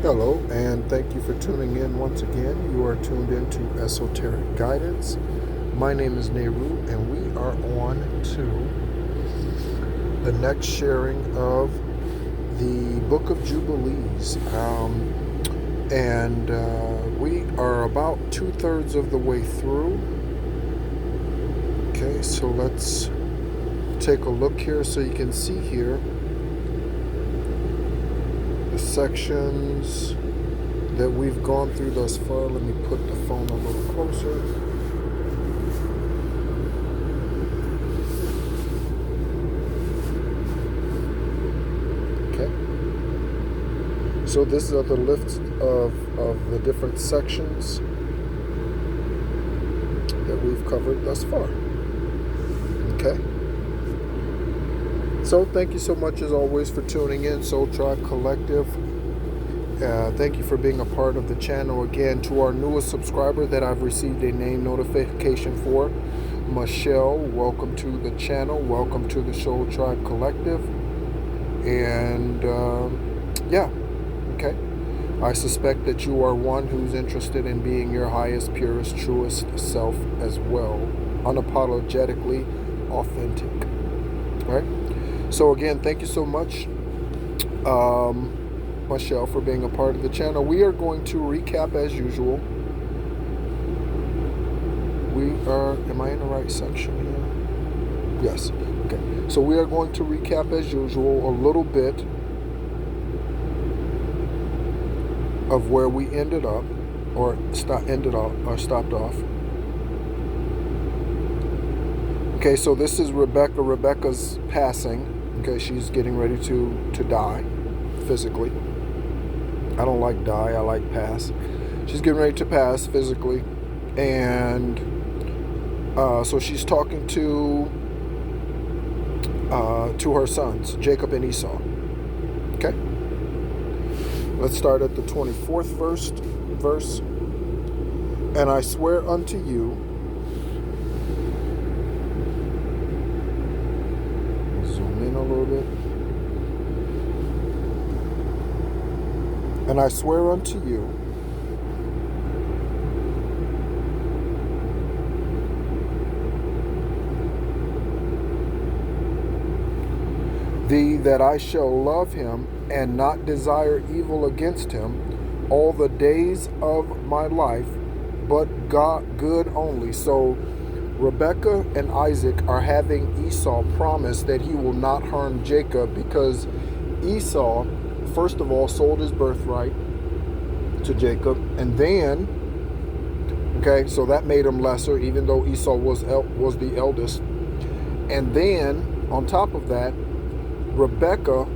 Hello, and thank you for tuning in once again. You are tuned into Esoteric Guidance. My name is Nehru, and we are on to the next sharing of the Book of Jubilees. We are about 2/3 of the way through. Okay, so let's take a look here so you can see here the sections that we've gone through thus far. Let me put the phone a little closer. Okay. So these are the lists of the different sections that we've covered thus far. Okay. So thank you so much as always for tuning in, Soul Tribe Collective. Thank you for being a part of the channel. Again, to our newest subscriber that I've received a name notification for, Michelle, welcome to the channel. Welcome to the Soul Tribe Collective. And okay. I suspect that you are one who's interested in being your highest, purest, truest self as well. Unapologetically authentic. All right? So again, thank you so much, Michelle, for being a part of the channel. We are going to recap as usual. Am I in the right section here? Yes. Okay. So we are going to recap as usual a little bit of where we ended up, or stopped off. Okay, so this is Rebecca. Rebecca's passing. Okay, she's getting ready to die physically. I don't like die, I like pass. She's getting ready to pass physically. And so she's talking to her sons, Jacob and Esau. Okay? Let's start at the 24th verse. And I swear unto you, zoom in a little bit. And I swear unto you that I shall love him and not desire evil against him all the days of my life, but good only. So Rebecca and Isaac are having Esau promise that he will not harm Jacob, because Esau, first of all, sold his birthright to Jacob, and then, okay, so that made him lesser, even though Esau was the eldest. And then, on top of that, Rebecca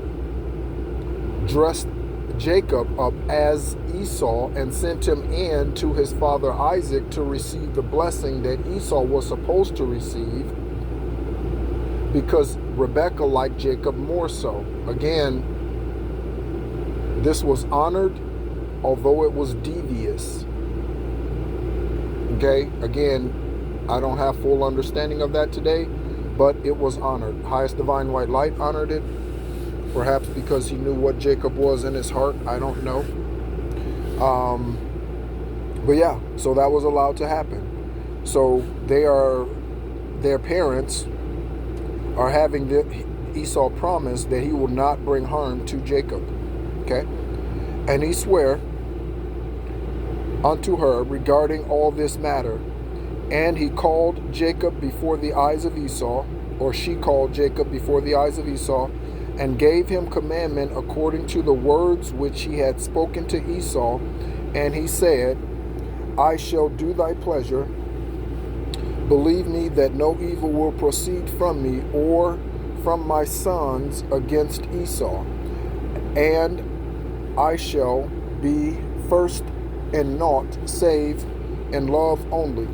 dressed Jacob up as Esau and sent him in to his father Isaac to receive the blessing that Esau was supposed to receive, because Rebecca liked Jacob more so. Again, this was honored, although it was devious. Okay, again, I don't have full understanding of that today, but it was honored. Highest Divine White Light honored it, perhaps because he knew what Jacob was in his heart. I don't know. But yeah, so that was allowed to happen. So their parents are having Esau promise that he will not bring harm to Jacob. Okay? And he sware unto her regarding all this matter. And he called Jacob before the eyes of Esau, or she called Jacob before the eyes of Esau, and gave him commandment according to the words which he had spoken to Esau. And he said, I shall do thy pleasure. Believe me that no evil will proceed from me or from my sons against Esau. And I shall be first in naught save in love only.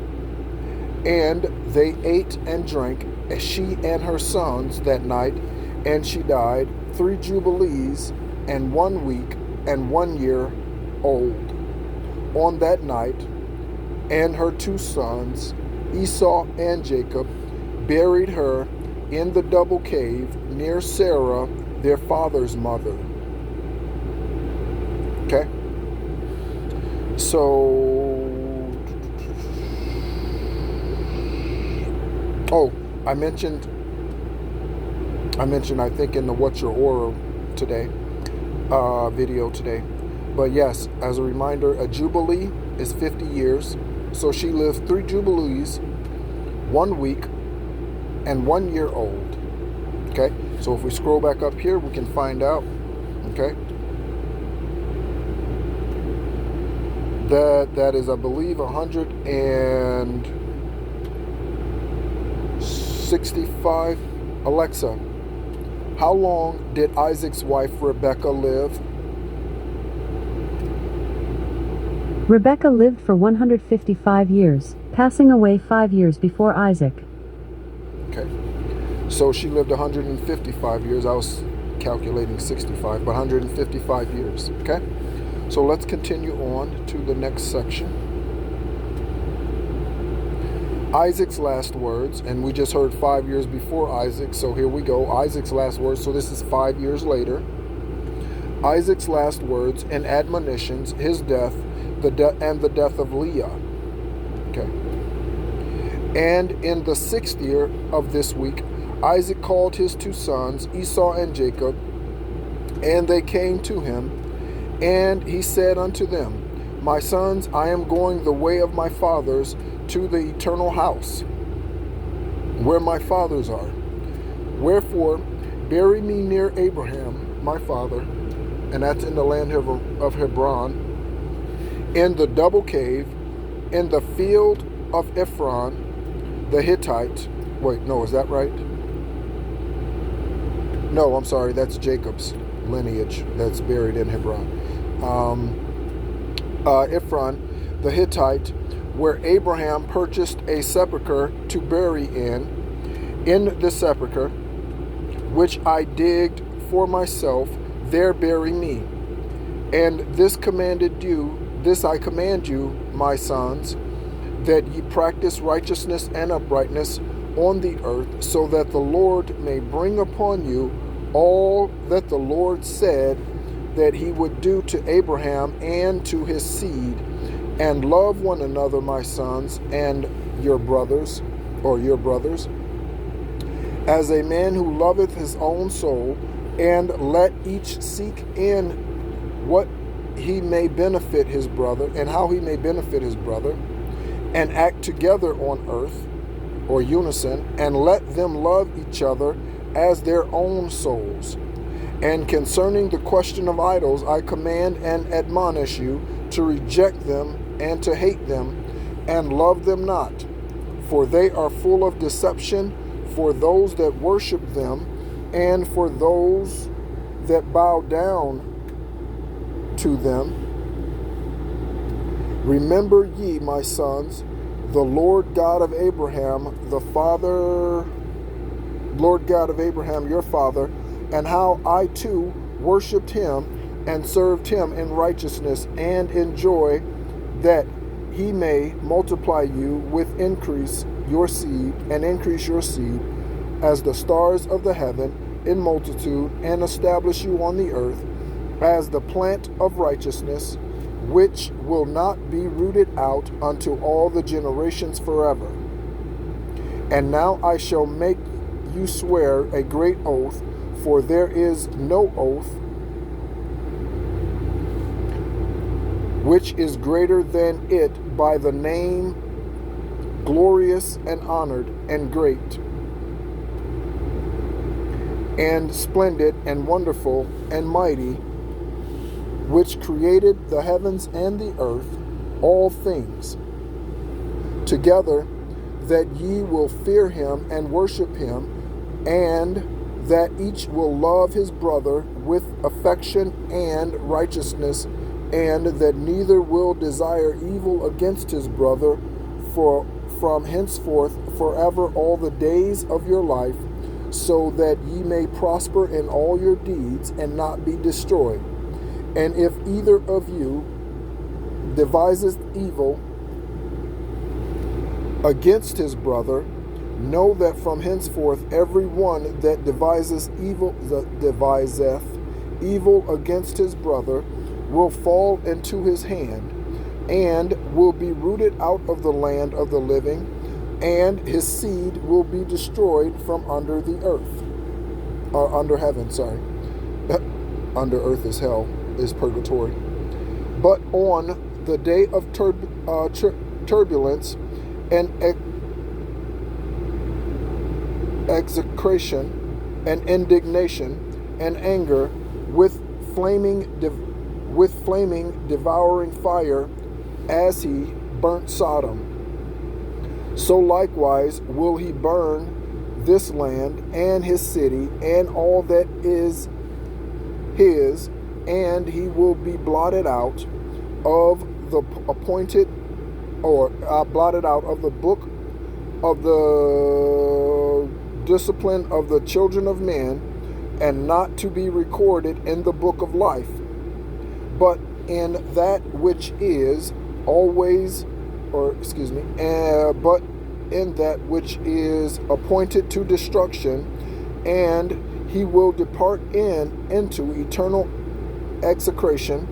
And they ate and drank, she and her sons, that night, and she died 3 jubilees and 1 week and 1 year old. On that night, and her 2 sons, Esau and Jacob, buried her in the double cave near Sarah, their father's mother. Okay? So, oh, I mentioned, I think in the What's Your Aura today, video today. But yes, as a reminder, a Jubilee is 50 years. So she lived 3 Jubilees, 1 week, and 1 year old. Okay, so if we scroll back up here, we can find out, okay, that is, I believe, 165. Alexa, how long did Isaac's wife Rebecca live? Rebecca lived for 155 years, passing away 5 years before Isaac. Okay, so she lived 155 years. I was calculating 65, but 155 years. Okay, so let's continue on to the next section. Isaac's last words, and we just heard 5 years before Isaac, so here we go. Isaac's last words, so this is 5 years later. Isaac's last words and admonitions, his death, and the death of Leah. Okay. And in the 6th year of this week, Isaac called his 2 sons, Esau and Jacob, and they came to him, and he said unto them, My sons, I am going the way of my fathers to the eternal house, where my fathers are. Wherefore, bury me near Abraham, my father, and that's in the land of Hebron, in the double cave, in the field of Ephron, the Hittite. Wait, no, is that right? No, I'm sorry, that's Jacob's lineage that's buried in Hebron. Ephron, the Hittite, where Abraham purchased a sepulchre to bury in the sepulchre, which I digged for myself, there bury me. And this I command you, my sons, that ye practice righteousness and uprightness on the earth, so that the Lord may bring upon you all that the Lord said that he would do to Abraham and to his seed, and love one another, my sons, and your brothers, as a man who loveth his own soul, and let each seek in what he may benefit his brother, and how he may benefit his brother, and act together on earth, or unison, and let them love each other as their own souls. And concerning the question of idols, I command and admonish you to reject them and to hate them, and love them not, for they are full of deception for those that worship them, and for those that bow down to them. Remember ye, my sons, the Lord God of Abraham, your father, and how I too worshipped him and served him in righteousness and in joy, that he may multiply you with increase your seed, as the stars of the heaven in multitude, and establish you on the earth as the plant of righteousness, which will not be rooted out unto all the generations forever. And now I shall make you swear a great oath, for there is no oath which is greater than it, by the name glorious and honored and great and splendid and wonderful and mighty, which created the heavens and the earth, all things together, that ye will fear him and worship him, and that each will love his brother with affection and righteousness, and that neither will desire evil against his brother, for from henceforth forever all the days of your life, so that ye may prosper in all your deeds and not be destroyed. And if either of you deviseth evil against his brother, know that from henceforth every one that deviseth evil against his brother will fall into his hand. and will be rooted out of the land of the living, and his seed will be destroyed from under the earth, or under heaven, sorry. Under earth is hell, is purgatory. But on the day of turbulence and execration and indignation and anger, with flaming devouring fire, as he burnt Sodom, so likewise will he burn this land and his city and all that is his, and he will be blotted out of the appointed, or blotted out of the book of the discipline of the children of men, and not to be recorded in the book of life, but in that which is always, but in that which is appointed to destruction, and he will depart into eternal execration,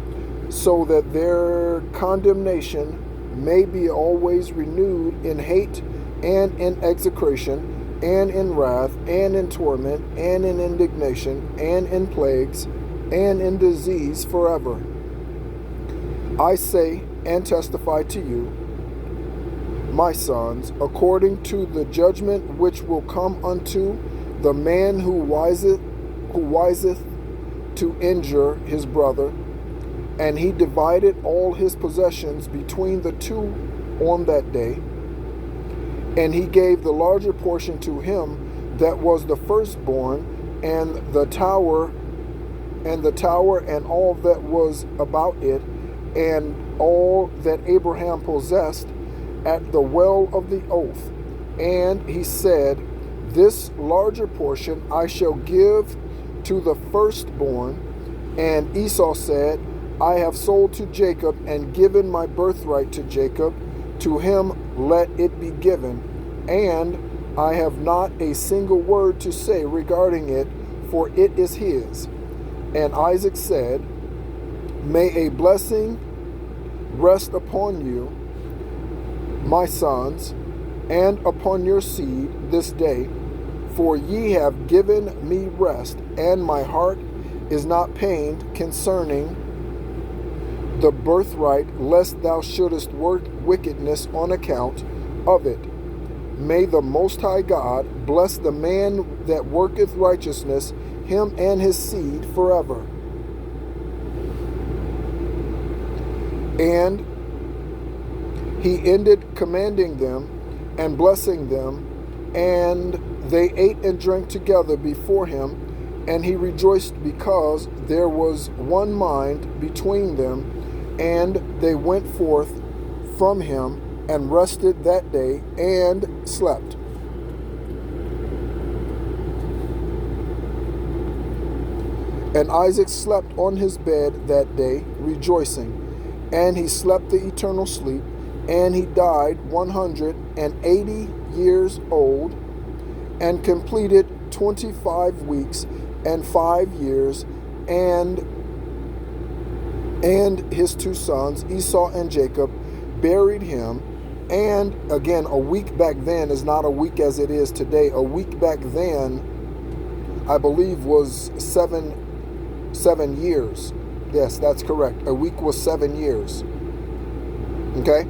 so that their condemnation may be always renewed in hate and in execration and in wrath and in torment and in indignation and in plagues and in disease forever. I say and testify to you, my sons, according to the judgment which will come unto the man who wiseth to injure his brother, and he divided all his possessions between the two on that day, and he gave the larger portion to him that was the firstborn, and the tower and all that was about it, and all that Abraham possessed at the well of the oath. And he said, this larger portion I shall give to the firstborn. And Esau said, I have sold to Jacob and given my birthright to Jacob. To him let it be given. And I have not a single word to say regarding it, for it is his. And Isaac said, may a blessing rest upon you, my sons, and upon your seed this day, for ye have given me rest, and my heart is not pained concerning the birthright, lest thou shouldest work wickedness on account of it. May the Most High God bless the man that worketh righteousness, him and his seed forever. And he ended commanding them and blessing them, and they ate and drank together before him, and he rejoiced because there was one mind between them, and they went forth from him and rested that day and slept. And Isaac slept on his bed that day, rejoicing, and he slept the eternal sleep, and he died 180 years old, and completed 25 weeks and 5 years, and his two sons, Esau and Jacob, buried him. And again, a week back then is not a week as it is today. A week back then, I believe, was seven years. Yes, that's correct. A week was 7 years. Okay?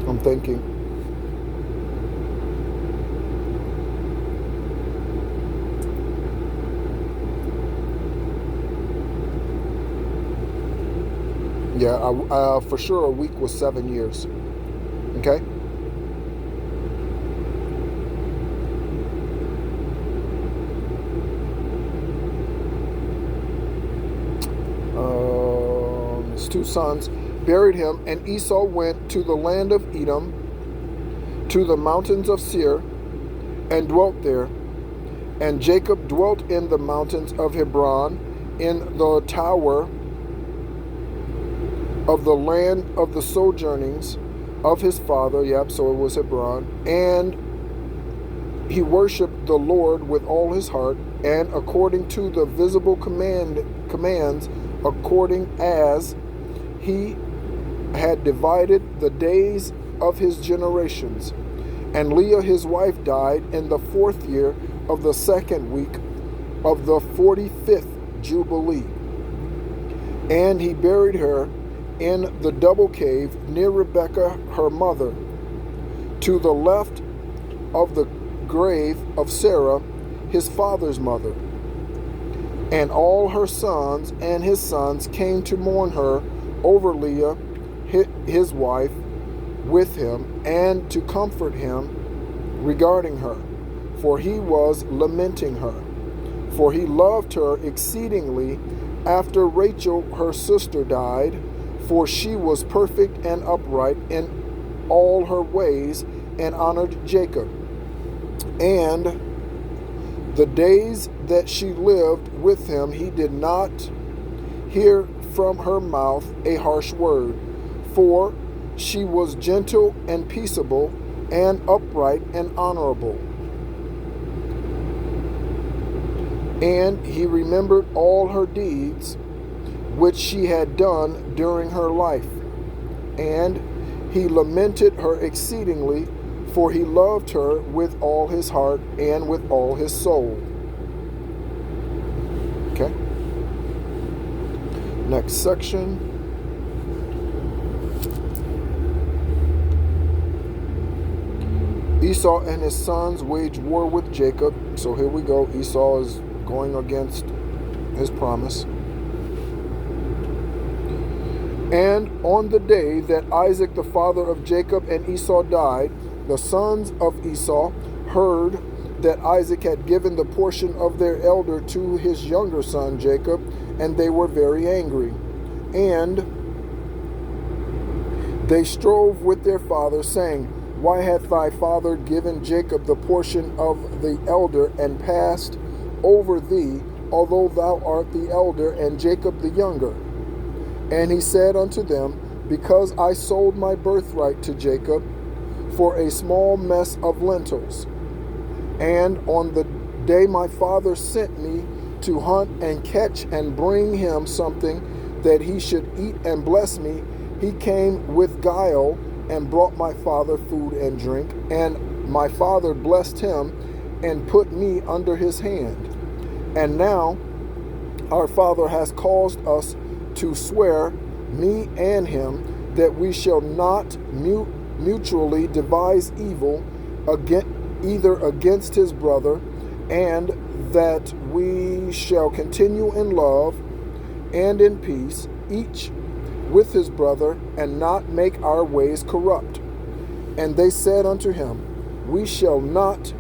I'm thinking. Yeah, for sure a week was 7 years. Okay? His two sons buried him, and Esau went to the land of Edom, to the mountains of Seir, and dwelt there. And Jacob dwelt in the mountains of Hebron, in the tower of the land of the sojournings of his father. Yep, so it was Hebron. And he worshiped the Lord with all his heart, and according to the visible commands, according as he had divided the days of his generations. And Leah his wife died in the 4th year of the 2nd week of the 45th Jubilee. And he buried her in the double cave near Rebekah her mother, to the left of the grave of Sarah his father's mother. And all her sons and his sons came to mourn her over Leah his wife with him, and to comfort him regarding her, for he was lamenting her. For he loved her exceedingly after Rachel her sister died, for she was perfect and upright in all her ways, and honored Jacob. And the days that she lived with him, he did not hear from her mouth a harsh word, for she was gentle and peaceable and upright and honorable. And he remembered all her deeds which she had done during her life, and he lamented her exceedingly, for he loved her with all his heart and with all his soul. Okay. Next section. Esau and his sons waged war with Jacob. So here we go. Esau is going against his promise. And on the day that Isaac, the father of Jacob, and Esau died, the sons of Esau heard that Isaac had given the portion of their elder to his younger son Jacob, and they were very angry. And they strove with their father, saying, Why hath thy father given Jacob the portion of the elder, and passed over thee, although thou art the elder, and Jacob the younger? And he said unto them, Because I sold my birthright to Jacob for a small mess of lentils. And on the day my father sent me to hunt and catch and bring him something that he should eat and bless me, he came with guile and brought my father food and drink. And my father blessed him and put me under his hand. And now our father has caused us to swear, me and him, that we shall not mutually devise evil either against his brother, and that we shall continue in love and in peace, each with his brother, and not make our ways corrupt. And they said unto him, We shall not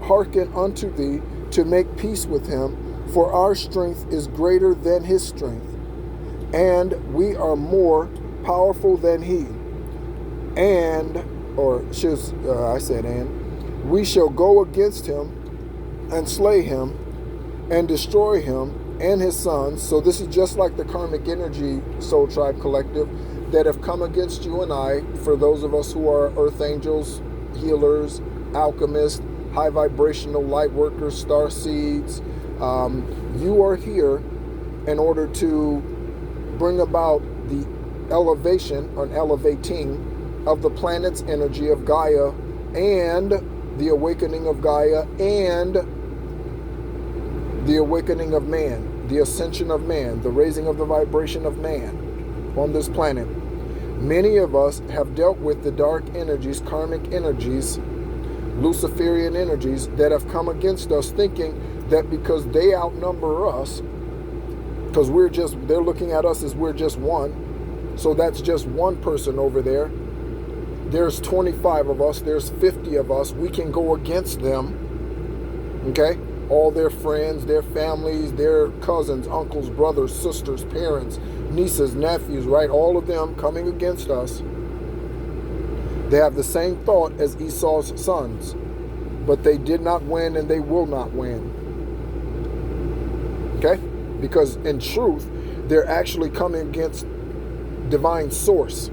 hearken unto thee to make peace with him, for our strength is greater than his strength, and we are more powerful than he. We shall go against him and slay him and destroy him and his sons. So this is just like the karmic energy soul tribe collective that have come against you and I, for those of us who are earth angels, healers, alchemists, high vibrational light workers, star seeds. You are here in order to bring about the elevation or elevating of the planet's energy of Gaia, and the awakening of Gaia, and the awakening of man, the ascension of man, the raising of the vibration of man on this planet. Many of us have dealt with the dark energies, karmic energies, Luciferian energies that have come against us, thinking that because they outnumber us, because they're looking at us as we're just one, so that's just one person over there. There's 25 of us, there's 50 of us, we can go against them, okay? All their friends, their families, their cousins, uncles, brothers, sisters, parents, nieces, nephews, right? All of them coming against us. They have the same thought as Esau's sons, but they did not win and they will not win. Okay? because in truth, they're actually coming against divine source.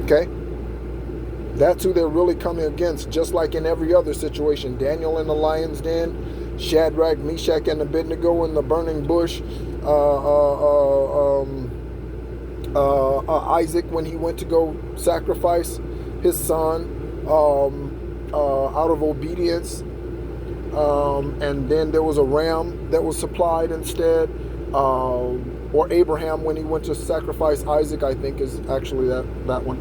Okay? That's who they're really coming against, just like in every other situation. Daniel in the lion's den, Shadrach, Meshach, and Abednego in the burning bush, Isaac when he went to go sacrifice his son out of obedience, and then there was a ram that was supplied instead, or Abraham when he went to sacrifice Isaac, I think is actually that one.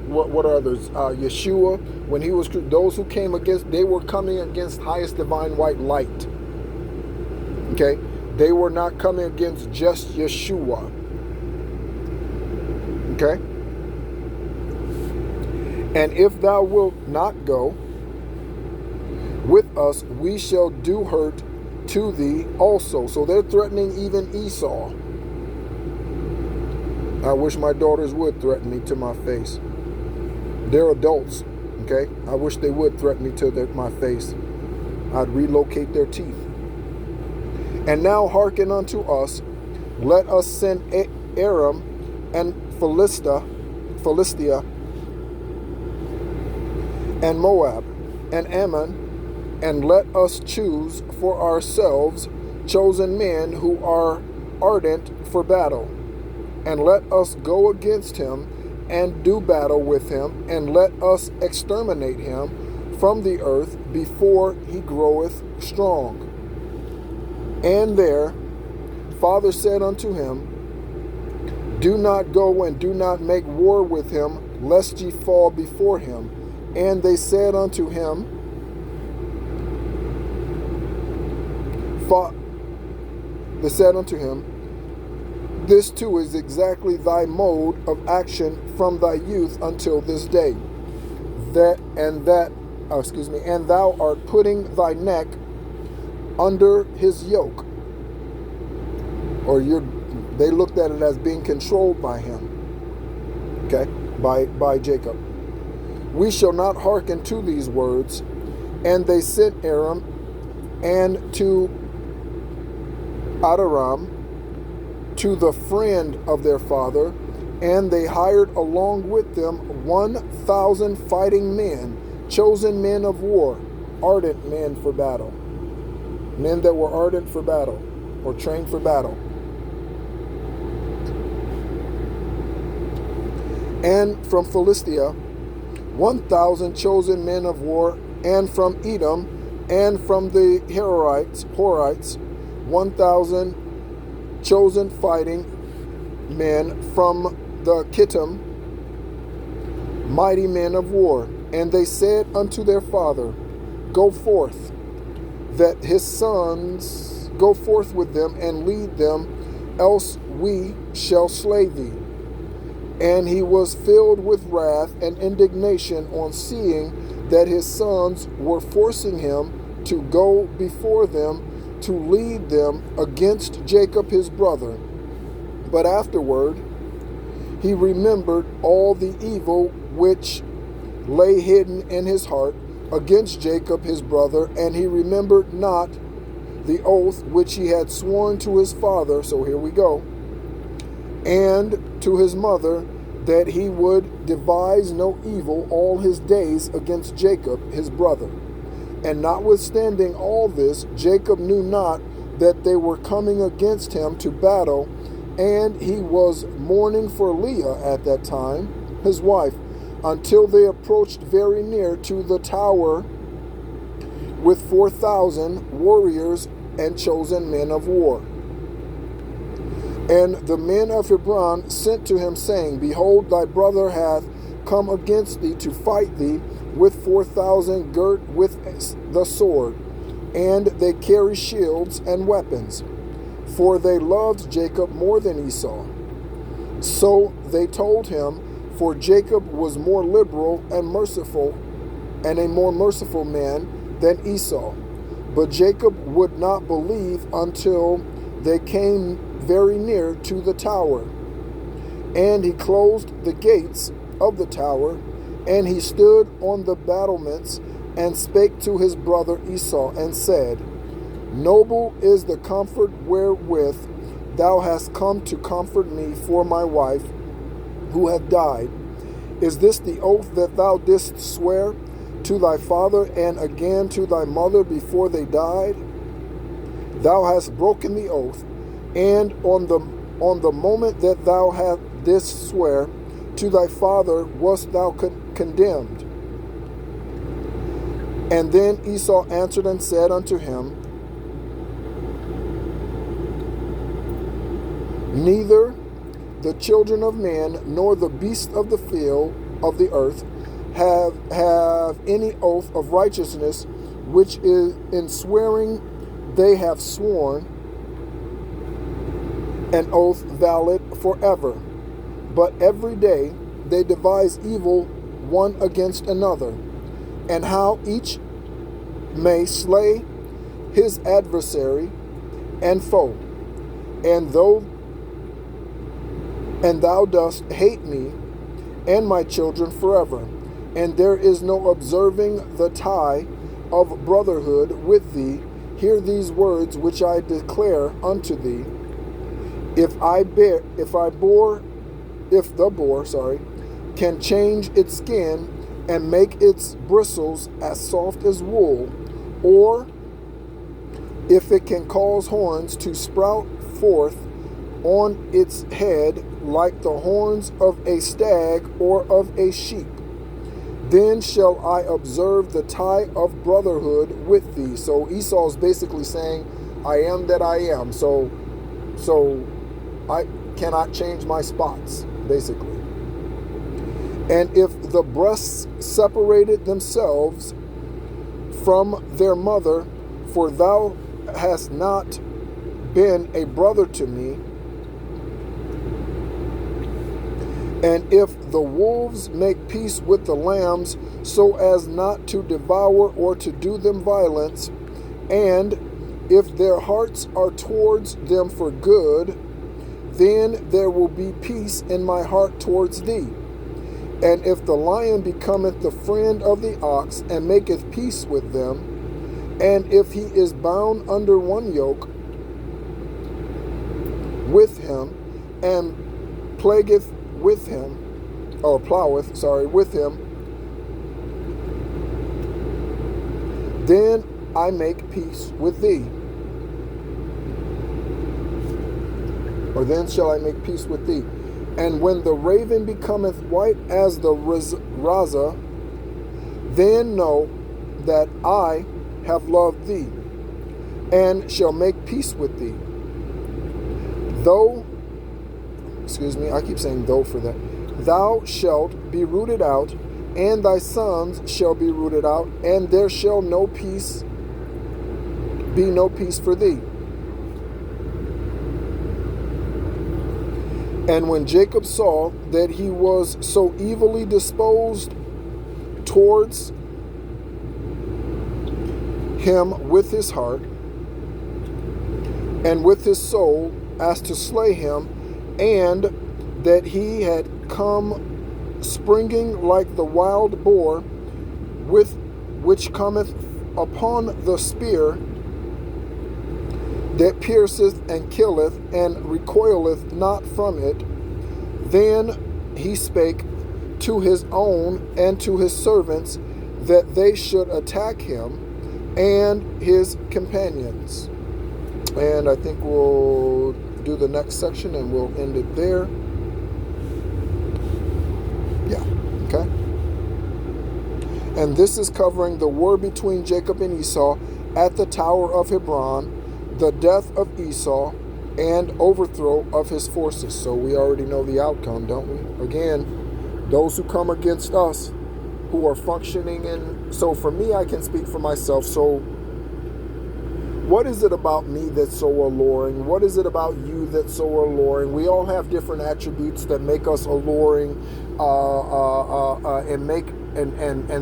What are others? Yeshua, when he was, those who came against, they were coming against highest divine white light. Okay? They were not coming against just Yeshua. Okay? And if thou wilt not go with us, we shall do hurt to thee also. So they're threatening even Esau. I wish my daughters would threaten me to my face. They're adults, okay? I wish they would threaten me to my face. I'd relocate their teeth. And now hearken unto us. Let us send Aram and Philistia, and Moab, and Ammon, and let us choose for ourselves chosen men who are ardent for battle. And let us go against him, and do battle with him, and let us exterminate him from the earth before he groweth strong. And their father said unto him, do not go and do not make war with him, lest ye fall before him. And they said unto him, this too is exactly thy mode of action from thy youth until this day. And thou art putting thy neck under his yoke. Or they looked at it as being controlled by him. Okay? By Jacob. We shall not hearken to these words. And they sent Aram and to Adoram, to the friend of their father, and they hired along with them 1,000 fighting men, chosen men of war, ardent men for battle. Men that were ardent for battle, or trained for battle. And from Philistia, 1,000 chosen men of war, and from Edom, and from the Horites, 1,000 chosen fighting men from the Kittim, mighty men of war. And they said unto their father, go forth, that his sons go forth with them and lead them, else we shall slay thee. And he was filled with wrath and indignation on seeing that his sons were forcing him to go before them to lead them against Jacob his brother. But afterward he remembered all the evil which lay hidden in his heart against Jacob his brother, and he remembered not the oath which he had sworn to his father, so here we go, and to his mother, that he would devise no evil all his days against Jacob his brother. And notwithstanding all this, Jacob knew not that they were coming against him to battle, and he was mourning for Leah at that time, his wife, until they approached very near to the tower with 4,000 warriors and chosen men of war. And the men of Hebron sent to him, saying, behold, thy brother hath come against thee to fight thee, with 4,000 girt with the sword, and they carry shields and weapons, for they loved Jacob more than Esau. So they told him, for Jacob was more liberal and merciful, and a more merciful man than Esau. But Jacob would not believe until they came very near to the tower. And he closed the gates of the tower, and he stood on the battlements, and spake to his brother Esau, and said, Noble is the comfort wherewith thou hast come to comfort me for my wife, who hath died. Is this the oath that thou didst swear to thy father and again to thy mother before they died? Thou hast broken the oath, and on the moment that thou didst swear to thy father wast thou condemned. And then Esau answered and said unto him, Neither the children of men nor the beasts of the field of the earth have any oath of righteousness, which is in swearing they have sworn an oath valid forever. But every day they devise evil one against another, and how each may slay his adversary and foe. And thou dost hate me and my children forever, and there is no observing the tie of brotherhood with thee. Hear these words which I declare unto thee. If the boar can change its skin and make its bristles as soft as wool, or if it can cause horns to sprout forth on its head like the horns of a stag or of a sheep, then shall I observe the tie of brotherhood with thee. So Esau's basically saying, I am that I am. So I cannot change my spots, basically. And if the breasts separated themselves from their mother, for thou hast not been a brother to me, and if the wolves make peace with the lambs, so as not to devour or to do them violence, and if their hearts are towards them for good, then there will be peace in my heart towards thee. And if the lion becometh the friend of the ox, and maketh peace with them, and if he is bound under one yoke with him, and ploweth with him, then I make peace with thee. Or then shall I make peace with thee. And when the raven becometh white as the raza, then know that I have loved thee, and shall make peace with thee. I keep saying though for that. Thou shalt be rooted out, and thy sons shall be rooted out, and there shall be no peace for thee. And when Jacob saw that he was so evilly disposed towards him with his heart and with his soul, as to slay him, and that he had come springing like the wild boar, which cometh upon the spear, that pierceth and killeth, and recoileth not from it, then he spake to his own and to his servants that they should attack him and his companions. And I think we'll do the next section and we'll end it there. Yeah, okay. And this is covering the war between Jacob and Esau at the Tower of Hebron, the death of Esau, and overthrow of his forces. So we already know the outcome, don't we? Again, those who come against us, who are functioning in... So for me, I can speak for myself. So what is it about me that's so alluring? What is it about you that's so alluring? We all have different attributes that make us alluring, and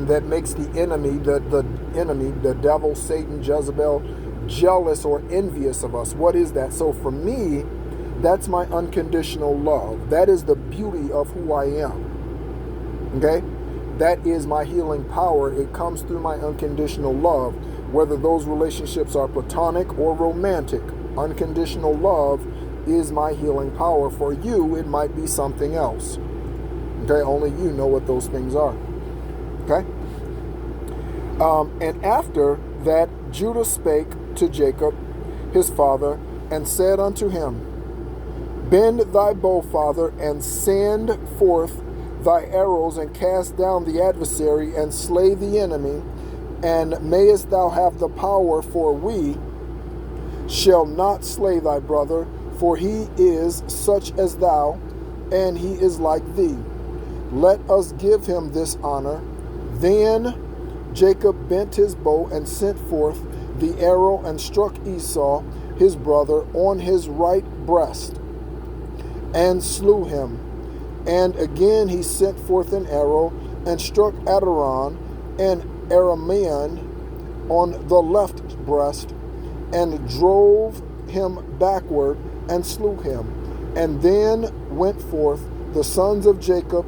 that makes the enemy, the devil, Satan, Jezebel, jealous or envious of us. What is that? So for me, that's my unconditional love. That is the beauty of who I am. Okay? That is my healing power. It comes through my unconditional love. whether those relationships are platonic or romantic. Unconditional love is my healing power. For you, it might be something else. Okay, only you know what those things are. Okay? And after that, Judah spake to Jacob, his father, and said unto him, Bend thy bow, father, and send forth thy arrows, and cast down the adversary, and slay the enemy, and mayest thou have the power, for we shall not slay thy brother, for he is such as thou, and he is like thee. Let us give him this honor. Then Jacob bent his bow and sent forth the arrow and struck Esau, his brother, on his right breast, and slew him. And again he sent forth an arrow and struck Adoram and Aramean on the left breast, and drove him backward and slew him. And then went forth the sons of Jacob,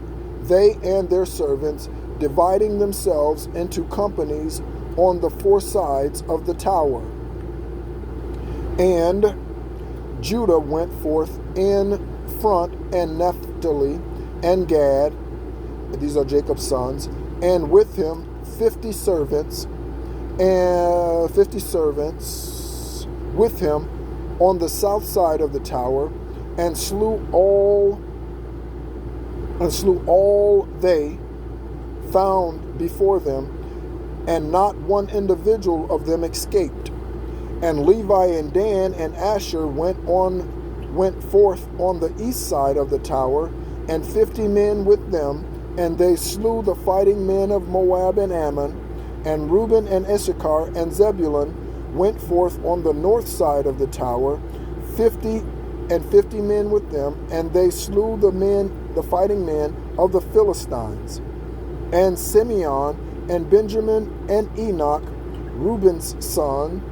they and their servants, dividing themselves into companies on the four sides of the tower. And Judah went forth in front, and Naphtali and Gad, these are Jacob's sons, and with him 50 servants with him on the south side of the tower, and slew all they found before them, and not one individual of them escaped. And Levi and Dan and Asher went forth on the east side of the tower, and 50 men with them, and they slew the fighting men of Moab and Ammon. And Reuben and Issachar and Zebulun went forth on the north side of the tower, 50 men with them, and they slew the fighting men of the Philistines. And Simeon and Benjamin and Enoch, Reuben's son,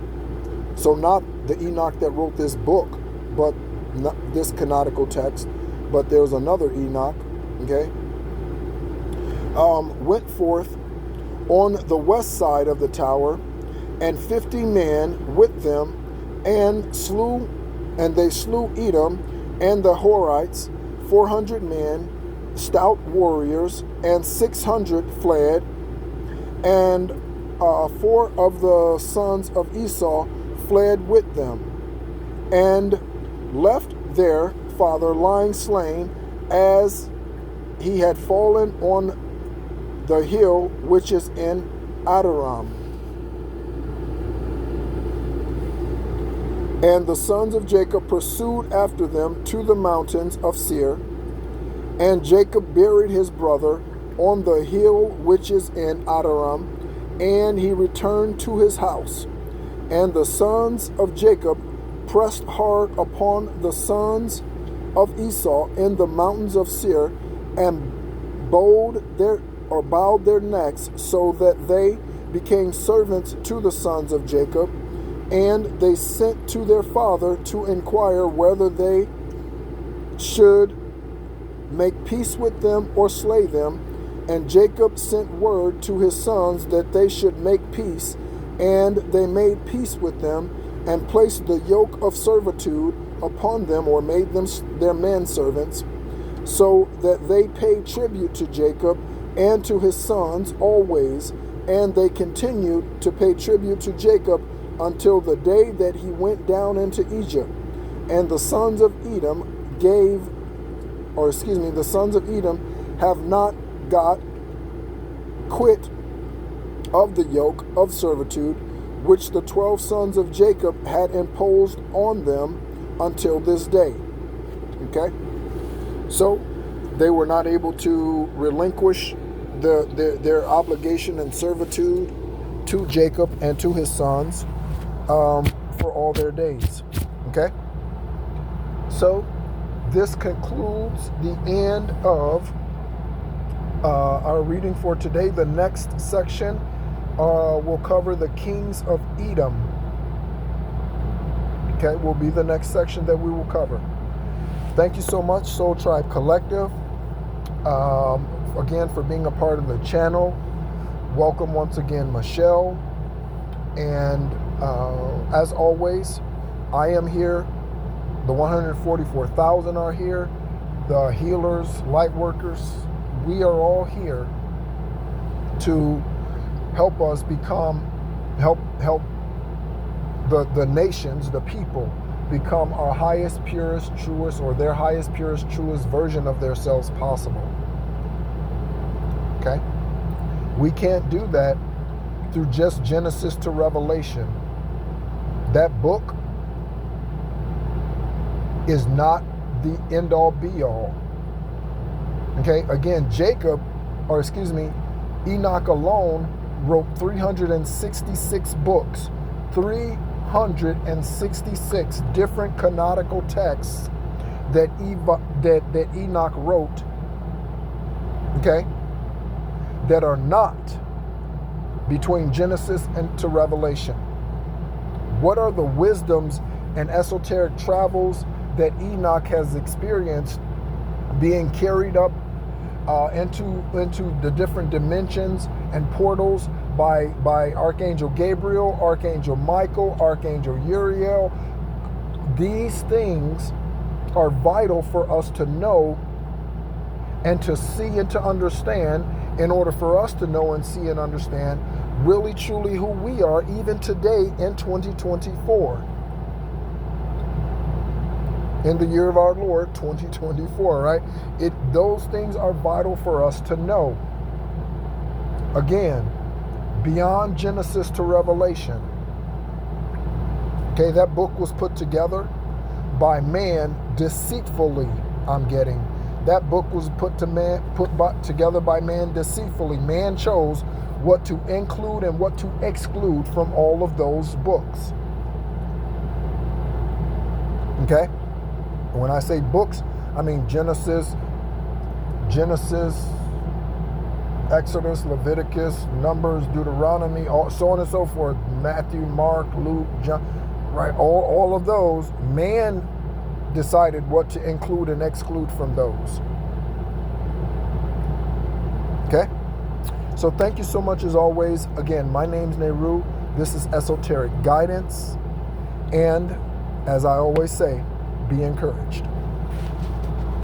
so not the Enoch that wrote this book, but not this canonical text, but there's another Enoch, okay, went forth on the west side of the tower, and 50 men with them, and they slew Edom and the Horites, 400 men, stout warriors, and 600 fled. And 4 of the sons of Esau fled with them, and left their father lying slain, as he had fallen on the hill which is in Adoram. And the sons of Jacob pursued after them to the mountains of Seir, and Jacob buried his brother on the hill which is in Adoram, and he returned to his house. And the sons of Jacob pressed hard upon the sons of Esau in the mountains of Seir, and bowed their necks, so that they became servants to the sons of Jacob. And they sent to their father to inquire whether they should make peace with them or slay them. And Jacob sent word to his sons that they should make peace, and they made peace with them, and placed the yoke of servitude upon them, or made them their manservants, so that they paid tribute to Jacob and to his sons always. And they continued to pay tribute to Jacob until the day that he went down into Egypt. And the sons of Edom the sons of Edom have not got quit of the yoke of servitude which the 12 sons of Jacob had imposed on them until this day. Okay? So they were not able to relinquish their obligation and servitude to Jacob and to his sons for all their days. Okay? So this concludes the end of our reading for today. The next section will cover the kings of Edom. Okay, will be the next section that we will cover. Thank you so much, Soul Tribe Collective, again, for being a part of the channel. Welcome once again, Michelle. And as always, I am here. The 144,000 are here. The healers, light workers, we are all here to help us help the nations, the people, become our highest, purest, truest, or their highest, purest, truest version of themselves possible. Okay? We can't do that through just Genesis to Revelation. That book is not the end-all be-all. Okay? Again, Enoch alone wrote 366 books. 366 different canonical texts that Enoch wrote, okay, that are not between Genesis and to Revelation. What are the wisdoms and esoteric travels that Enoch has experienced being carried up into the different dimensions and portals by Archangel Gabriel, Archangel Michael, Archangel Uriel? These things are vital for us to know and to see and to understand, in order for us to know and see and understand really truly who we are, even today in 2024. In the year of our Lord, 2024, right? Those things are vital for us to know. Again, beyond Genesis to Revelation. Okay, that book was put together by man deceitfully, I'm getting. That book was put together by man deceitfully. Man chose what to include and what to exclude from all of those books. Okay? When I say books, I mean Genesis, Exodus, Leviticus, Numbers, Deuteronomy, so on and so forth, Matthew, Mark, Luke, John, right? All of those, man decided what to include and exclude from those. Okay? So thank you so much as always. Again, my name's Nehru. This is Esoteric Guidance. And as I always say, be encouraged.